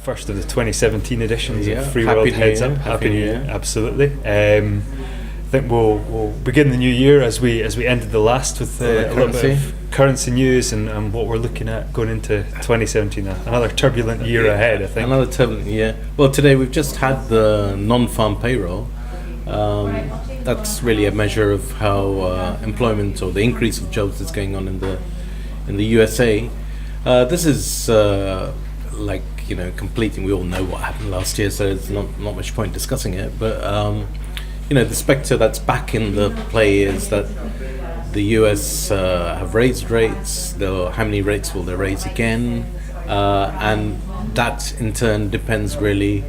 first of the 2017 editions of Happy Freeworld New Heads Year. Up. Happy New Year. Absolutely. I think we'll begin the new year as we ended the last with a little bit of currency news and what we're looking at going into 2017. Another turbulent year ahead, I think. Another turbulent year. Well, today we've just had the non-farm payroll. That's really a measure of how employment or the increase of jobs is going on in the USA. This is completing. We all know what happened last year, so it's not much point discussing it. But the spectre that's back in the play is that the US have raised rates. How many rates will they raise again? And that in turn depends really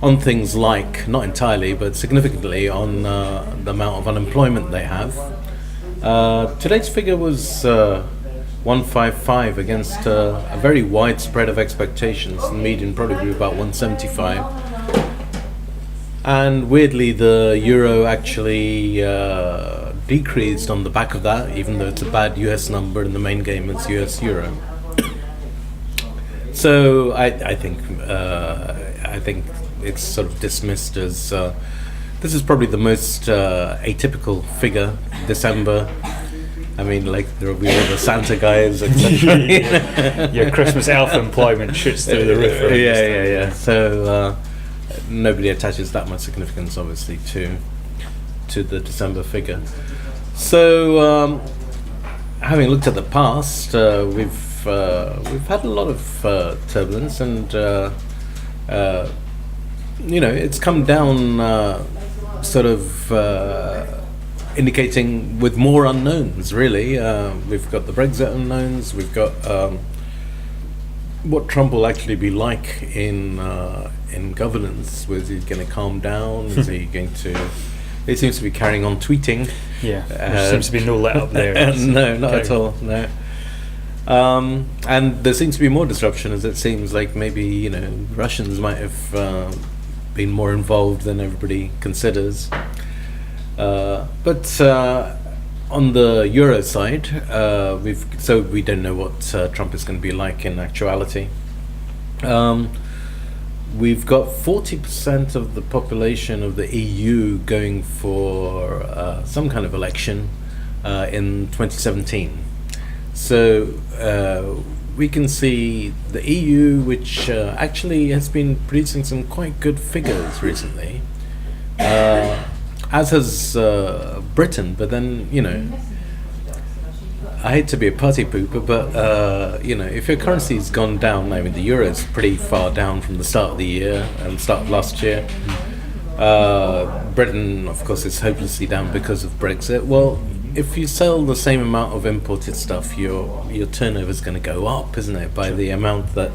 on things like, not entirely, but significantly on the amount of unemployment they have. Today's figure was 155 against a very wide spread of expectations. The median probably be about 175. And weirdly, the euro actually decreased on the back of that, even though it's a bad US number and the main game is US euro. So I think it's sort of dismissed as this is probably the most atypical figure. December. I mean, there will be all the Santa guys, etc. Your Christmas elf employment shoots through the roof. Yeah. So nobody attaches that much significance, obviously, to the December figure. So, having looked at the past, we've had a lot of turbulence, and it's come down, sort of. Indicating with more unknowns, really. We've got the Brexit unknowns. We've got what Trump will actually be like in governance. Was he going to calm down? Is he going to? He seems to be carrying on tweeting. Yeah, there seems to be no let up there. No, not at all. No. And there seems to be more disruption, as it seems like maybe Russians might have been more involved than everybody considers. But on the euro side, we don't know what Trump is going to be like in actuality. We've got 40% of the population of the EU going for some kind of election in 2017. So we can see the EU, which actually has been producing some quite good figures recently. As has Britain, but then, I hate to be a party pooper, but, if your currency's gone down, I mean, the euro is pretty far down from the start of the year and start of last year. Britain, of course, is hopelessly down because of Brexit. Well, if you sell the same amount of imported stuff, your turnover is going to go up, isn't it, by the amount that,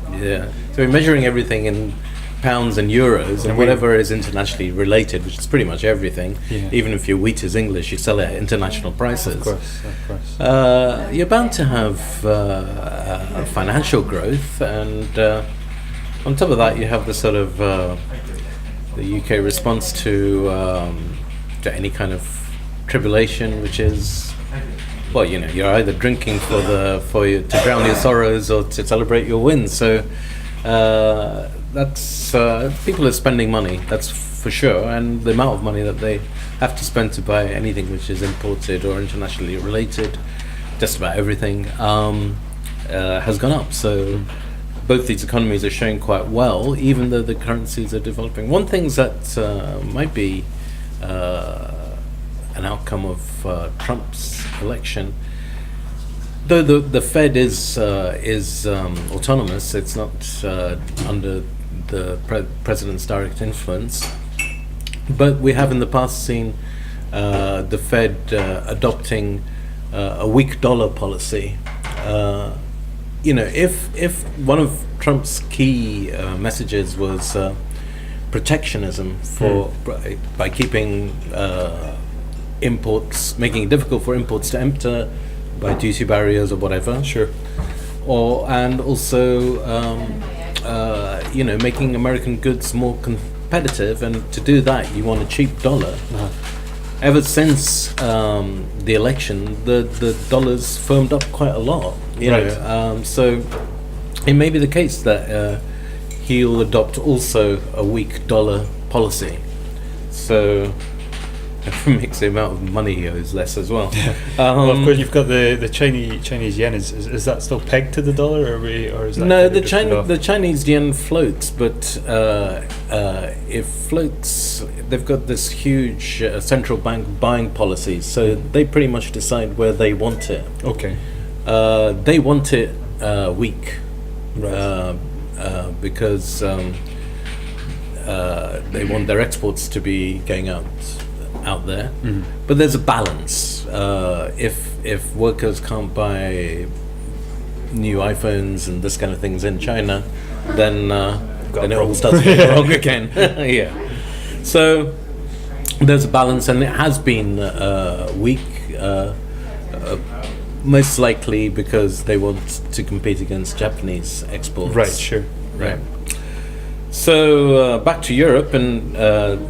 So we're measuring everything in pounds and euros and whatever is internationally related, which is pretty much everything. Even if your wheat is English, you sell it at international prices. Of course. You're bound to have financial growth, and on top of that, you have the sort of the UK response to any kind of tribulation, which is, well, you're either drinking to drown your sorrows or to celebrate your wins. So. That's people are spending money, that's for sure, and the amount of money that they have to spend to buy anything which is imported or internationally related, just about everything, has gone up. So both these economies are showing quite well, even though the currencies are developing. One thing that might be an outcome of Trump's election, though the Fed is autonomous, it's not under the president's direct influence, but we have in the past seen the Fed adopting a weak dollar policy. If one of Trump's key messages was protectionism by keeping imports, making it difficult for imports to enter by duty barriers or whatever. Sure. And also, making American goods more competitive, and to do that, you want a cheap dollar. Ever since the election, the dollar's firmed up quite a lot. So it may be the case that he'll adopt also a weak dollar policy. So it makes the amount of money he owes less as well. Well, of course, you've got the Chinese yen. Is that still pegged to the dollar, or is that no? The Chinese yen floats, but it floats. They've got this huge central bank buying policy, so they pretty much decide where they want it. Okay. They want it weak, Right. because they want their exports to be going out there. Mhm. But there's a balance. If workers can't buy new iPhones and this kind of things in China, then it all starts to go wrong again. Yeah. So there's a balance, and it has been weak. Most likely because they want to compete against Japanese exports. Right. Sure. Right. So back to Europe, and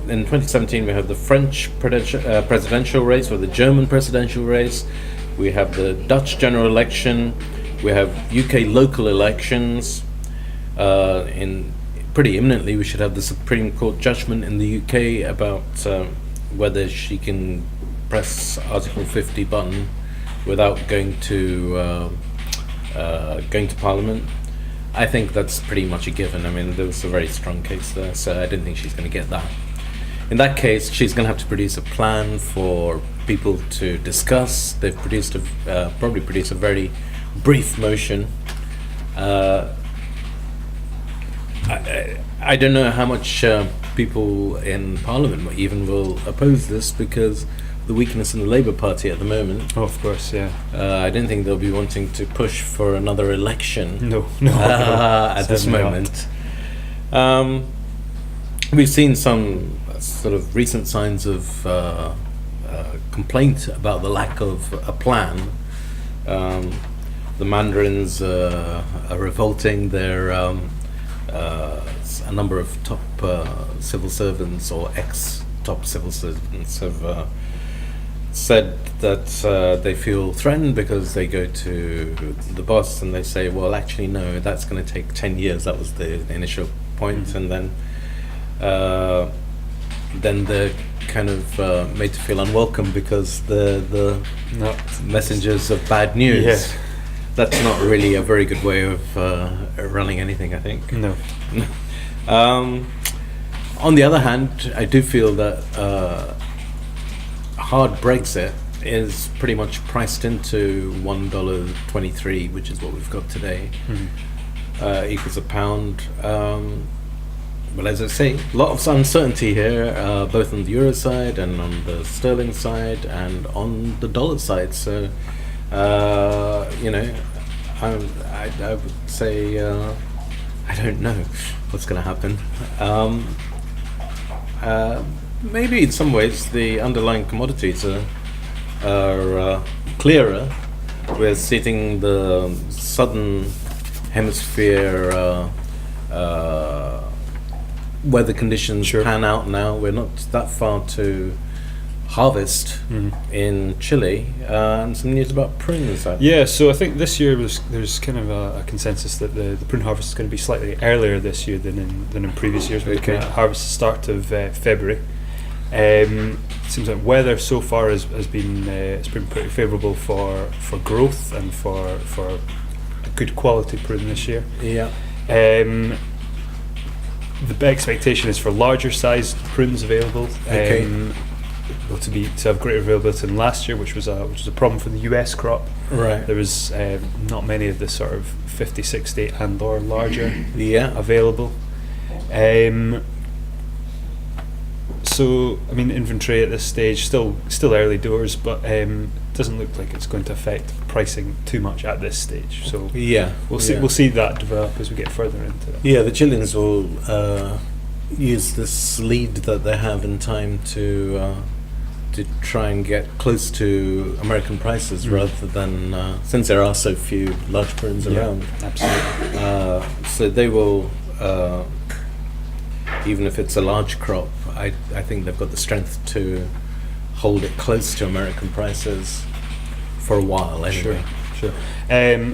in 2017 we have the French presidential race, or the German presidential race. We have the Dutch general election. We have UK local elections. In pretty imminently, we should have the Supreme Court judgment in the UK about whether she can press Article 50 button without going to Parliament. I think that's pretty much a given. I mean, there was a very strong case there, so I don't think she's going to get that. In that case, she's going to have to produce a plan for people to discuss. They've probably produced a very brief motion. I don't know how much people in Parliament even will oppose this, because the weakness in the Labour Party at the moment. Oh, of course, yeah. I don't think they'll be wanting to push for another election. No, At this moment. We've seen some sort of recent signs of complaint about the lack of a plan. The Mandarins are revolting. A number of top civil servants, or ex-top civil servants, have said that they feel threatened because they go to the boss and they say, well, actually, no, that's going to take 10 years. That was the initial point. Mm-hmm. And then they're kind of made to feel unwelcome because the messengers of bad news. Yeah. That's not really a very good way of running anything, I think. No. On the other hand, I do feel that hard Brexit is pretty much priced into $1.23, which is what we've got today, equals a pound. Well, as I say, a lot of uncertainty here, both on the euro side and on the sterling side and on the dollar side. So, I would say I don't know what's going to happen. Maybe in some ways the underlying commodities are clearer. We're seeing the southern hemisphere weather conditions pan out now. We're not that far to harvest in Chile, and some news about prunes. Yeah, so I think this year there's kind of a consensus that the prune harvest is going to be slightly earlier this year than in previous years. We're looking at harvest start of February. Seems like weather so far has been it's been pretty favourable for growth and for a good quality prune this year. Yeah. The expectation is for larger sized prunes available. To have greater availability than last year, which was a problem for the US crop. Right. There was not many of the sort of 50, 60 and or larger available. So I mean, inventory at this stage still early doors, but doesn't look like it's going to affect pricing too much at this stage. So we'll see that develop as we get further into it. Yeah, the Chileans will use this lead that they have in time to try and get close to American prices rather than since there are so few large prunes around. Absolutely. So they will, even if it's a large crop, I think they've got the strength to hold it close to American prices for a while anyway. Sure.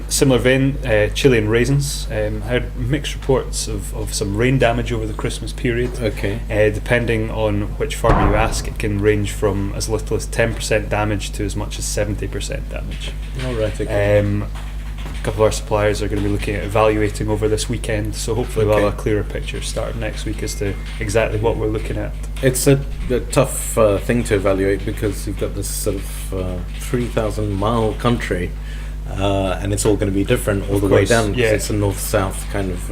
Similar vein, Chilean raisins. Had mixed reports of some rain damage over the Christmas period. Okay. Depending on which farmer you ask, it can range from as little as 10% damage to as much as 70% damage. All right. Okay. A couple of our suppliers are going to be looking at evaluating over this weekend, so hopefully we'll have a clearer picture starting next week as to exactly what we're looking at. It's a tough thing to evaluate because you've got this sort of 3,000-mile country, and it's all going to be different all the way down because it's a north-south kind of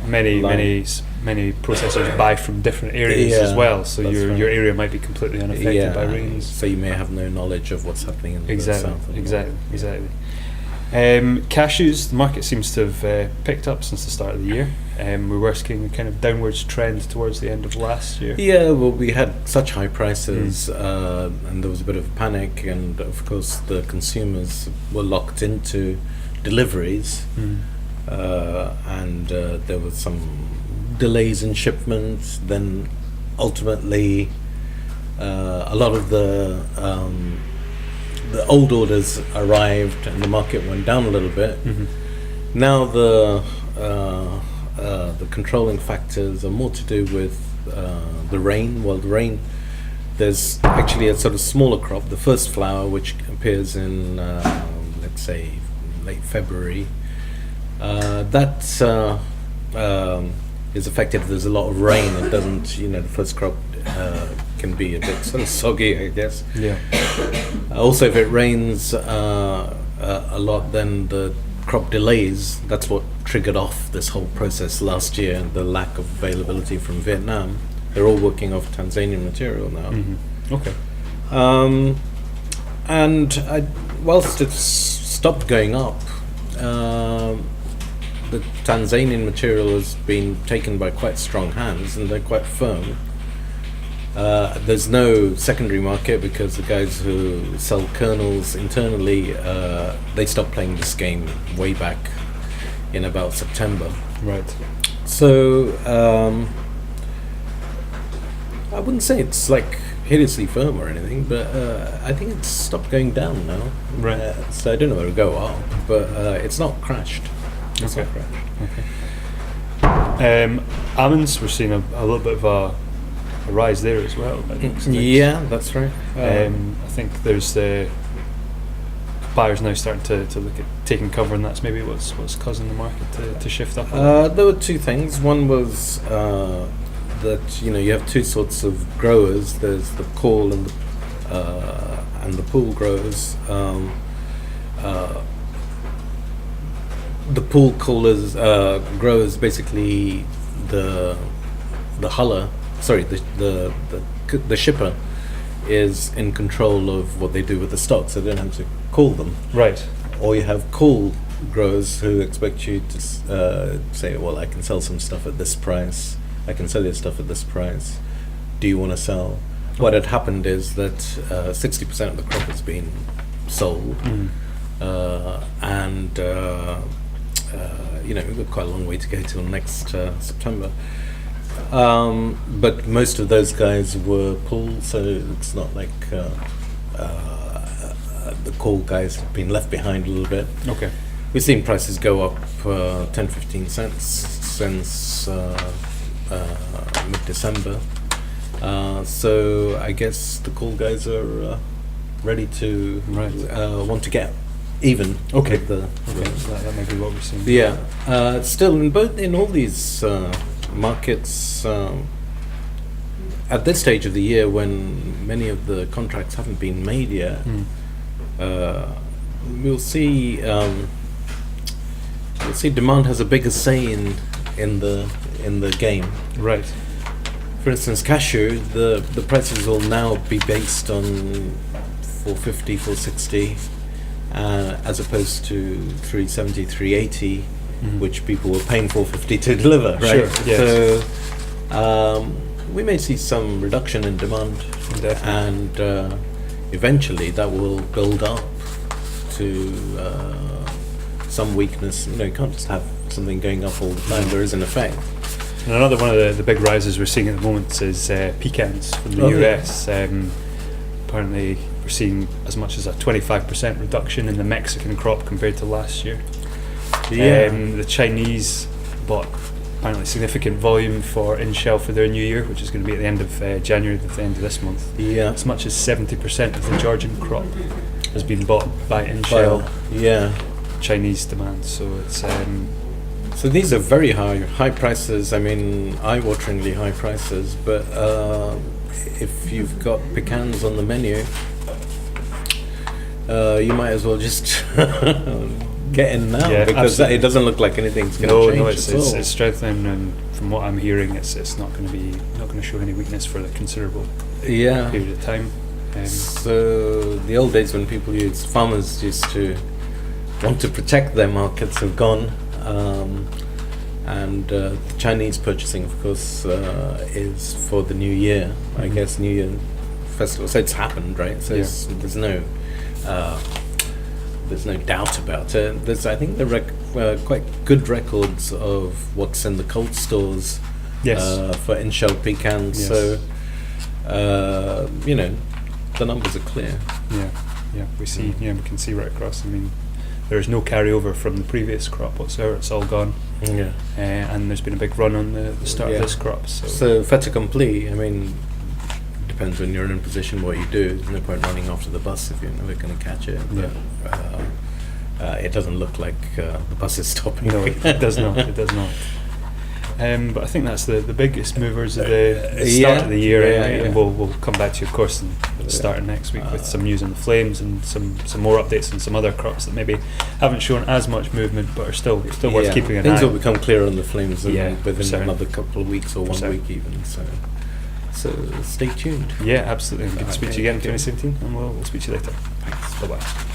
many processors buy from different areas as well, so your area might be completely unaffected by rains. So you may have no knowledge of what's happening in the south. Exactly. Cashews, the market seems to have picked up since the start of the year. We were seeing a kind of downwards trend towards the end of last year. Yeah, well, we had such high prices, and there was a bit of panic, and of course the consumers were locked into deliveries, and there was some delays in shipments. Then ultimately, a lot of the old orders arrived and the market went down a little bit. Now the controlling factors are more to do with the rain. Well, the rain, there's actually a sort of smaller crop, the first flower, which appears in let's say late February. That is affected if there's a lot of rain. It doesn't, the first crop can be a bit sort of soggy, I guess. Yeah. Also, if it rains a lot, then the crop delays. That's what triggered off this whole process last year, the lack of availability from Vietnam. They're all working off Tanzanian material now. Okay. And whilst it's stopped going up, the Tanzanian material has been taken by quite strong hands, and they're quite firm. There's no secondary market because the guys who sell kernels internally, they stopped playing this game way back in about September. Right. So I wouldn't say it's like hideously firm or anything, but I think it's stopped going down now. Right. So I don't know where to go up, but it's not crashed. It's not crashed. Okay. Almonds, we're seeing a little bit of a rise there as well. Yeah, that's right. I think there's buyers now starting to look at taking cover, and that's maybe what's causing the market to shift up. There were two things. One was that you have two sorts of growers. There's the call and the pool growers. The pool callers growers basically the huller. Sorry, the shipper is in control of what they do with the stock, so they don't have to call them. Right. Or you have call growers who expect you to say, well, I can sell some stuff at this price. I can sell your stuff at this price. Do you want to sell? What had happened is that 60% of the crop has been sold, and we've got quite a long way to go till next September. But most of those guys were pulled, so it's not like the call guys have been left behind a little bit. Okay. We've seen prices go up 10-15 cents since mid-December. So I guess the call guys are ready to want to get even. Okay. That might be what we're seeing. Yeah. Still, in all these markets, at this stage of the year, when many of the contracts haven't been made yet, we'll see demand has a bigger say in the game. Right. For instance, cashew, the prices will now be based on 450, 460, as opposed to 370, 380, which people were paying 450 to deliver. Right. Sure. Yes. So we may see some reduction in demand, and eventually that will build up to some weakness. You can't just have something going up all the time. There is an effect. And another one of the big rises we're seeing at the moment is pecans from the US. Apparently we're seeing as much as a 25% reduction in the Mexican crop compared to last year. The Chinese bought apparently significant volume for in-shell for their new year, which is going to be at the end of January, at the end of this month. As much as 70% of the Georgian crop has been bought by in-shell Chinese demand. So it's so these are very high prices. I mean, eye-wateringly high prices. But if you've got pecans on the menu, you might as well just get in now, because it doesn't look like anything's going to change. It's strengthening, and from what I'm hearing, it's not going to show any weakness for a considerable period of time. So the old days when farmers used to want to protect their markets have gone, and the Chinese purchasing, of course, is for the new year. I guess New Year festival. So it's happened, right? So there's no doubt about it. I think there are quite good records of what's in the cold stores for in-shell pecans. So the numbers are clear. We can see right across. I mean, there's no carryover from the previous crop whatsoever. It's all gone. And there's been a big run on the start of this crop. So fait accompli. I mean, depends when you're in a position what you do. There's no point running after the bus if you're never going to catch it. But it doesn't look like the bus is stopping. No, it does not. It does not. But I think that's the biggest movers of the start of the year. And we'll come back to you, of course, at the start of next week with some news on the flames and some more updates on some other crops that maybe haven't shown as much movement but are still worth keeping an eye on. Things will become clearer on the flames within another couple of weeks or 1 week even. So stay tuned. Yeah, absolutely. Good to speak to you again in 2017, and we'll speak to you later. Thanks. Bye-bye.